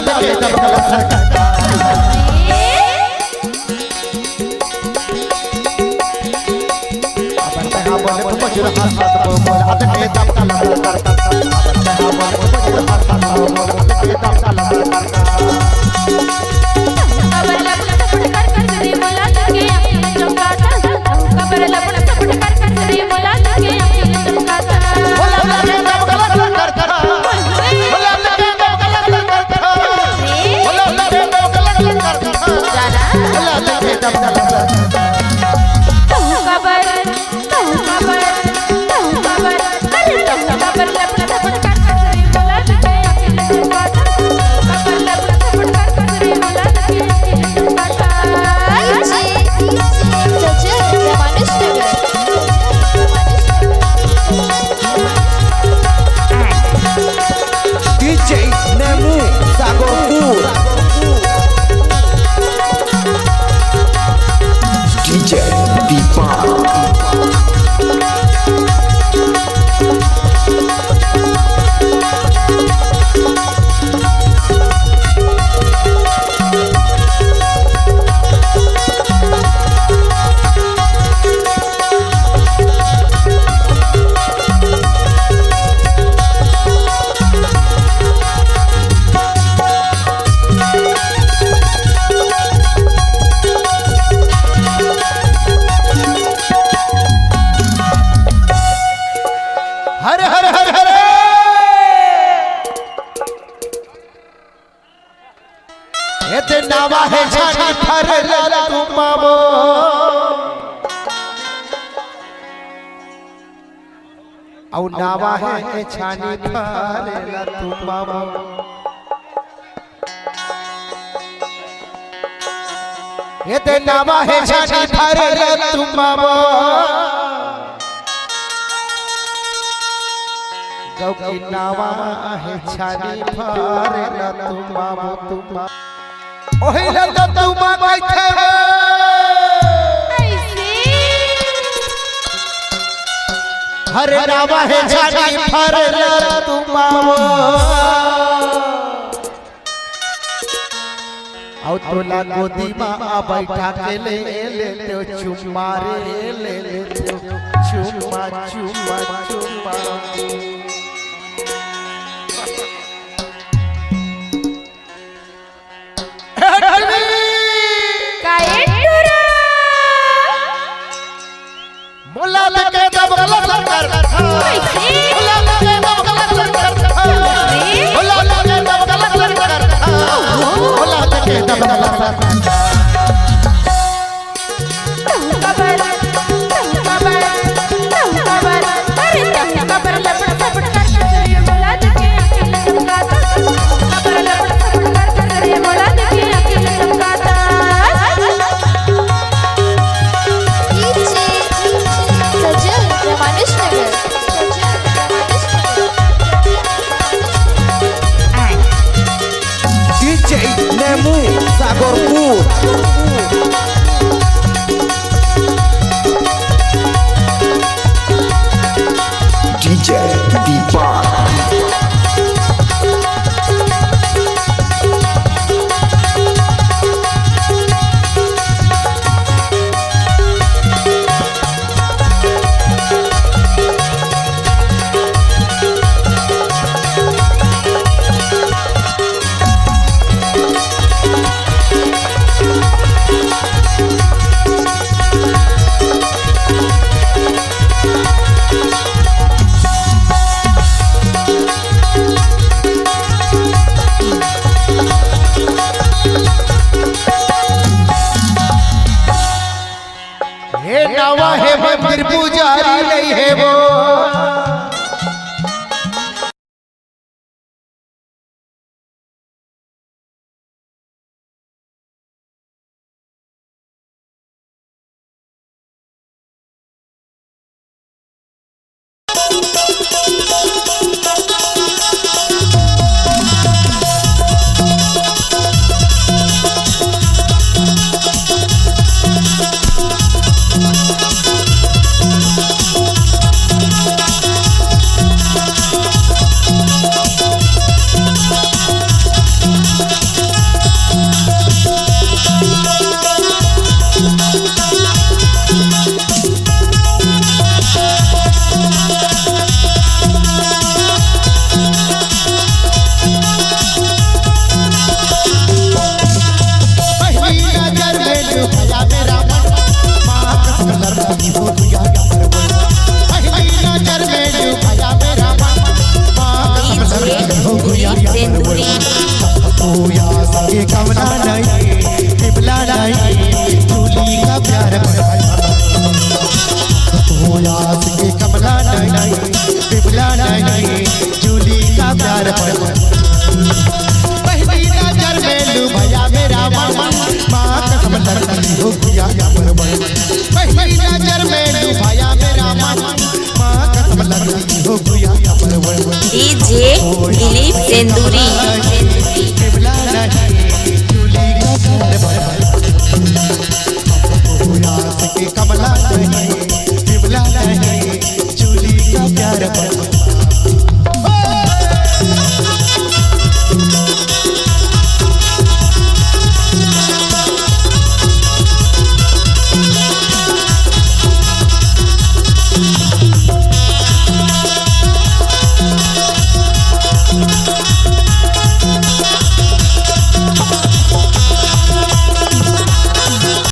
लगे दबदबा सरकार अबर तहा बोले तो मजूर हाथ बोल अदके दबदबा सरकार अबर तहा बोले तो मजूर हाथ बोल अदके दबदबा सरकार खबर लपट कर कर रे बोला के अपने चमकाता खबर लपट कर कर रे बोला के अपने चमकाता बोला लगे दबदबा सरकार बोला लगे दबदबा सरकार बोला लगे दबदबा सरकार जाना बोला लगे दबदबा खबर अरे खबर लपट कर रे बोला के अपने चमकाता खबर लपट कर रे बोला के अपने चमकाता DJ Nemu Sagorpur DJ Dipa हर हर हर हर ये नावा है छानी फर तुम बाबो औ नावा है छानी फर तुम बाबो ये नावा है छानी फर तुम बाबो गौ की नावा है छानी फारे न तुमा तुमा ओहे न तुमा कैथे ऐसे हरे नावा है छानी फारे न तुमा औ तोला गोदी मां बैठा के ले ले चुम्मा रे ले ले चुम्मा चुम्मा चुम्मा बोला लगे दबदबा सरकार बोला लगे दबदबा सरकार बोला लगे दबदबा सरकार बोला लगे दबदबा सरकार खबर लपट कर रे बोला के अपने चमकाता खबर लपट कर रे बोला के अपने चमकाता DJ Nemu Sagorpur DJ Dipa नावा है मंदिर पुजारी नहीं है वो डीजे दिलीप सेंदूरी। शिमला नहीं चुली का